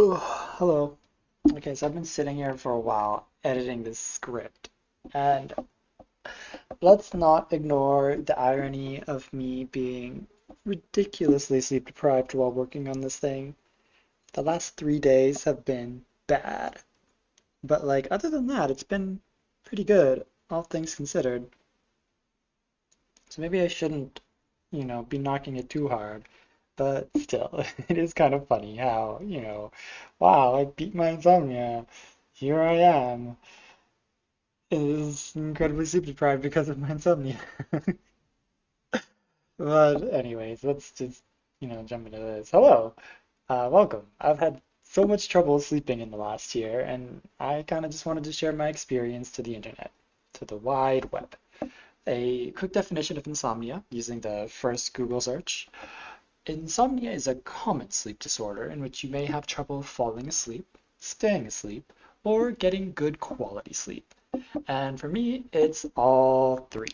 Oh, hello. Okay, so I've been sitting here for a while editing this script, and let's not ignore the irony of me being ridiculously sleep deprived while working on this thing. The last 3 days have been bad, but other than that, it's been pretty good, all things considered. So maybe I shouldn't, be knocking it too hard, but still, it is kind of funny how, wow, I beat my insomnia. Here I am. Is incredibly sleep deprived because of my insomnia. But anyways, let's just, jump into this. Hello, welcome. I've had so much trouble sleeping in the last year, and I kind of just wanted to share my experience to the internet, to the wide web. A quick definition of insomnia using the first Google search. Insomnia is a common sleep disorder in which you may have trouble falling asleep, staying asleep, or getting good quality sleep. And for me, it's all three.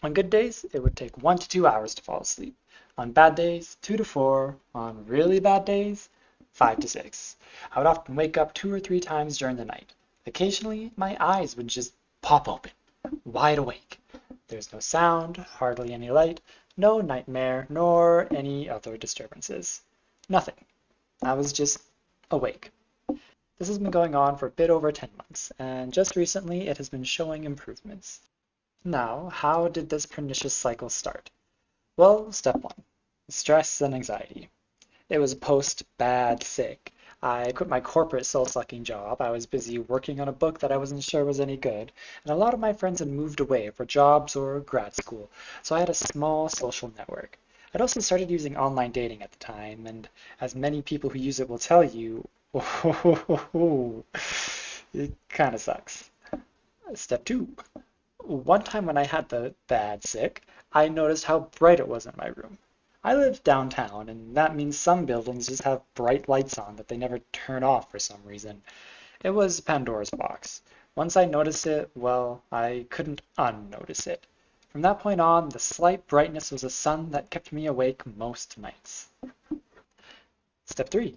On good days, it would take 1 to 2 hours to fall asleep. On bad days, 2 to 4. On really bad days, 5 to 6. I would often wake up 2 or 3 times during the night. Occasionally, my eyes would just pop open, wide awake. There's no sound, hardly any light, no nightmare, nor any other disturbances. Nothing. I was just awake. This has been going on for a bit over 10 months, and just recently it has been showing improvements. Now, how did this pernicious cycle start? Well, step one, stress and anxiety. It was post-bad sick. I quit my corporate soul-sucking job. I was busy working on a book that I wasn't sure was any good, and a lot of my friends had moved away for jobs or grad school, so I had a small social network. I'd also started using online dating at the time, and as many people who use it will tell you, it kind of sucks. Step two, one time when I had the bad sick, I noticed how bright it was in my room. I live downtown, and that means some buildings just have bright lights on that they never turn off for some reason. It was Pandora's box. Once I noticed it, well, I couldn't unnotice it. From that point on, the slight brightness was a sun that kept me awake most nights. Step 3.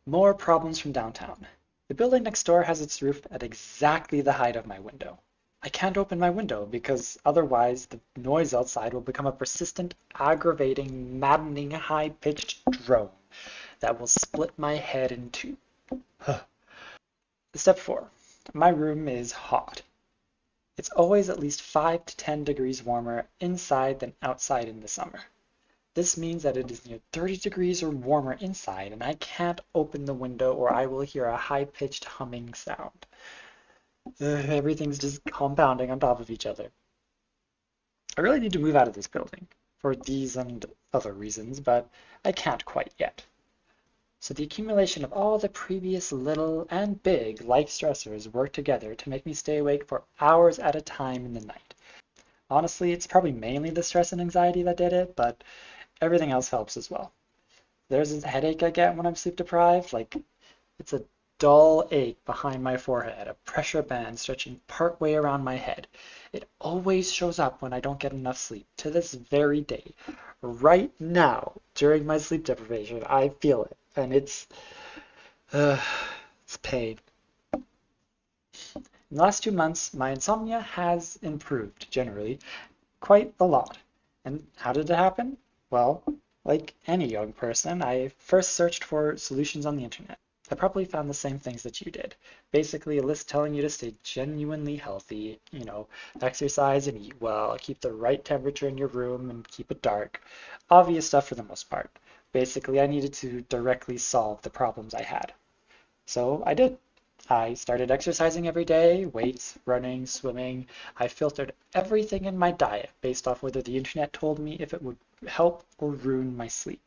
More problems from downtown. The building next door has its roof at exactly the height of my window. I can't open my window because otherwise the noise outside will become a persistent, aggravating, maddening, high-pitched drone that will split my head in two. Step 4. My room is hot. It's always at least 5 to 10 degrees warmer inside than outside in the summer. This means that it is near 30 degrees or warmer inside, and I can't open the window or I will hear a high-pitched humming sound. Everything's just compounding on top of each other. I really need to move out of this building for these and other reasons, but I can't quite yet. So the accumulation of all the previous little and big life stressors work together to make me stay awake for hours at a time in the night. Honestly, it's probably mainly the stress and anxiety that did it, but everything else helps as well. There's this headache I get when I'm sleep deprived, it's a dull ache behind my forehead, a pressure band stretching part way around my head. It always shows up when I don't get enough sleep, to this very day. Right now, during my sleep deprivation, I feel it, and uh, it's pain. In the last 2 months, my insomnia has improved, generally, quite a lot. And how did it happen? Well, like any young person, I first searched for solutions on the internet. I probably found the same things that you did. Basically, a list telling you to stay genuinely healthy, exercise and eat well, keep the right temperature in your room and keep it dark. Obvious stuff for the most part. Basically, I needed to directly solve the problems I had. So I did. I started exercising every day, weights, running, swimming. I filtered everything in my diet based off whether the internet told me if it would help or ruin my sleep.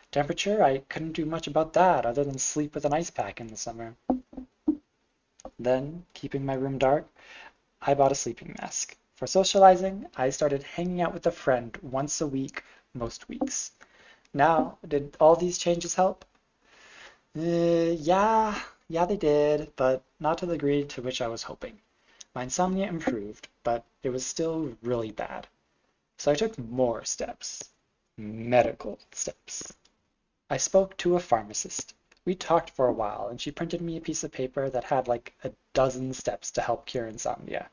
Temperature, I couldn't do much about that other than sleep with an ice pack in the summer. Then, keeping my room dark, I bought a sleeping mask. For socializing, I started hanging out with a friend once a week, most weeks. Now, did all these changes help? Yeah, they did, but not to the degree to which I was hoping. My insomnia improved, but it was still really bad. So I took more steps. Medical steps. I spoke to a pharmacist. We talked for a while, and she printed me a piece of paper that had like a dozen steps to help cure insomnia.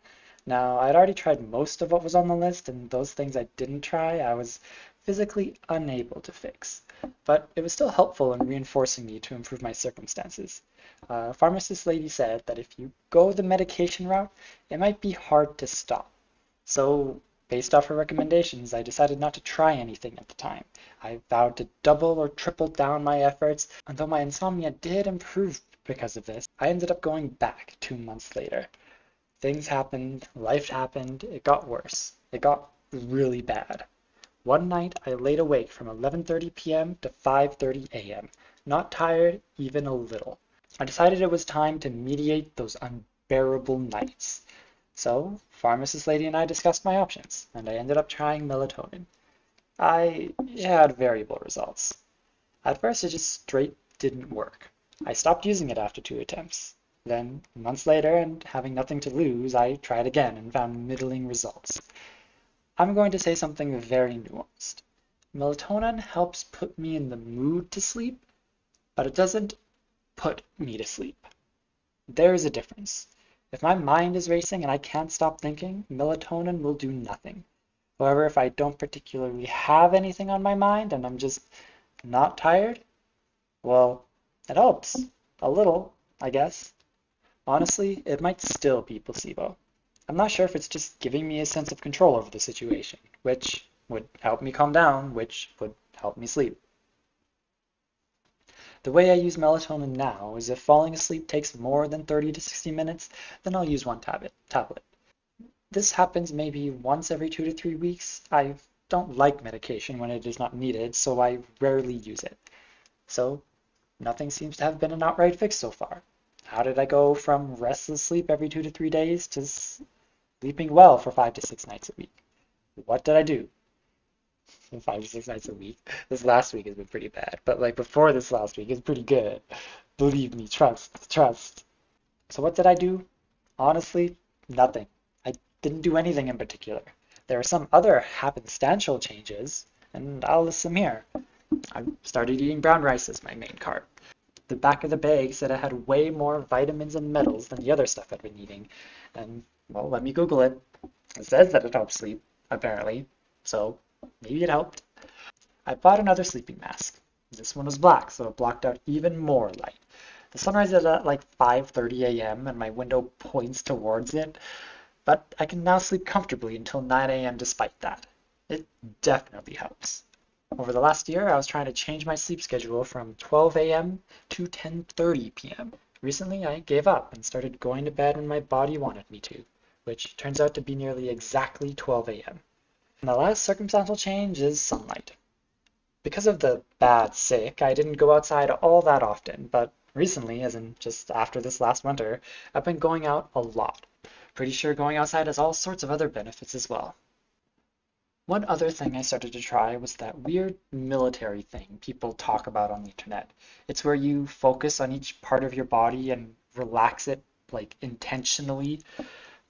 Now, I'd already tried most of what was on the list, and those things I didn't try, I was physically unable to fix. But it was still helpful in reinforcing me to improve my circumstances. Pharmacist lady said that if you go the medication route, it might be hard to stop. So, based off her recommendations, I decided not to try anything at the time. I vowed to double or triple down my efforts, and though my insomnia did improve because of this, I ended up going back 2 months later. Things happened, life happened, it got worse. It got really bad. One night I laid awake from 11:30 p.m. to 5:30 a.m., not tired even a little. I decided it was time to mediate those unbearable nights. So, pharmacist lady and I discussed my options, and I ended up trying melatonin. I had variable results. At first, it just straight didn't work. I stopped using it after 2 attempts. Then, months later, and having nothing to lose, I tried again and found middling results. I'm going to say something very nuanced. Melatonin helps put me in the mood to sleep, but it doesn't put me to sleep. There is a difference. If my mind is racing and I can't stop thinking, melatonin will do nothing. However, if I don't particularly have anything on my mind and I'm just not tired, well, it helps. A little, I guess. Honestly, it might still be placebo. I'm not sure if it's just giving me a sense of control over the situation, which would help me calm down, which would help me sleep. The way I use melatonin now is if falling asleep takes more than 30 to 60 minutes, then I'll use one tablet. This happens maybe once every 2 to 3 weeks. I don't like medication when it is not needed, so I rarely use it. So nothing seems to have been an outright fix so far. How did I go from restless sleep every 2 to 3 days to sleeping well for 5 to 6 nights a week? What did I do? 5 to 6 nights a week. This last week has been pretty bad, but like before this last week is pretty good. Believe me, trust. So what did I do? Honestly, nothing. I didn't do anything in particular. There are some other happenstantial changes, and I'll list them here. I started eating brown rice as my main carb. The back of the bag said it had way more vitamins and metals than the other stuff I'd been eating. And, well, let me Google it. It says that it helps sleep, apparently. So, maybe it helped. I bought another sleeping mask. This one was black, so it blocked out even more light. The sun rises at like 5:30 a.m. and my window points towards it, but I can now sleep comfortably until 9 a.m. despite that. It definitely helps. Over the last year, I was trying to change my sleep schedule from 12 a.m. to 10:30 p.m. Recently, I gave up and started going to bed when my body wanted me to, which turns out to be nearly exactly 12 a.m. And the last circumstantial change is sunlight. Because of the bad sick, I didn't go outside all that often, but recently, as in just after this last winter, I've been going out a lot. Pretty sure going outside has all sorts of other benefits as well. One other thing I started to try was that weird military thing people talk about on the internet. It's where you focus on each part of your body and relax it like intentionally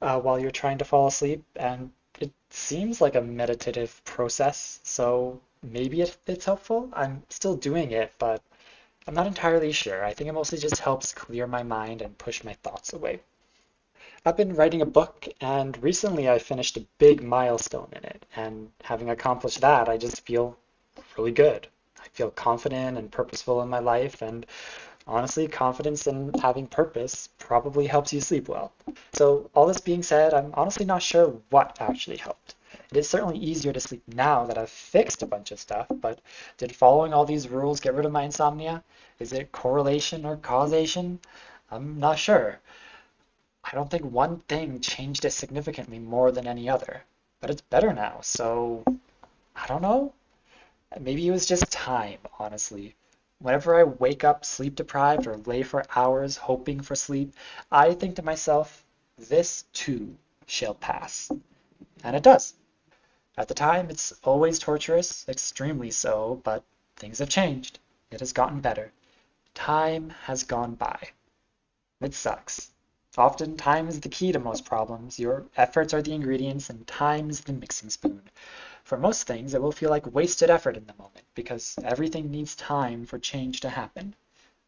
while you're trying to fall asleep, and it seems like a meditative process, so maybe it's helpful. I'm still doing it, but I'm not entirely sure. I think it mostly just helps clear my mind and push my thoughts away. I've been writing a book, and recently I finished a big milestone in it, and having accomplished that, I just feel really good. I feel confident and purposeful in my life, and honestly, confidence in having purpose probably helps you sleep well. So all this being said, I'm honestly not sure what actually helped. It is certainly easier to sleep now that I've fixed a bunch of stuff, but did following all these rules get rid of my insomnia? Is it correlation or causation? I'm not sure. I don't think one thing changed it significantly more than any other, but it's better now, so I don't know. Maybe it was just time, honestly. Whenever I wake up sleep deprived or lay for hours hoping for sleep, I think to myself, this too shall pass. And it does. At the time, it's always torturous, extremely so, but things have changed. It has gotten better. Time has gone by. It sucks. Often, time is the key to most problems. Your efforts are the ingredients, and time is the mixing spoon. For most things, it will feel like wasted effort in the moment, because everything needs time for change to happen.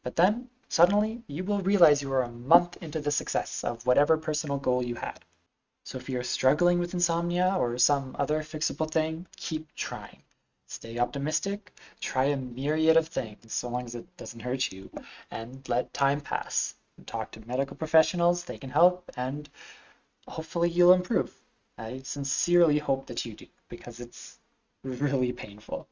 But then, suddenly, you will realize you are a month into the success of whatever personal goal you had. So if you're struggling with insomnia or some other fixable thing, keep trying. Stay optimistic, try a myriad of things so long as it doesn't hurt you, and let time pass. Talk to medical professionals, they can help, and hopefully you'll improve. I sincerely hope that you do, because it's really painful.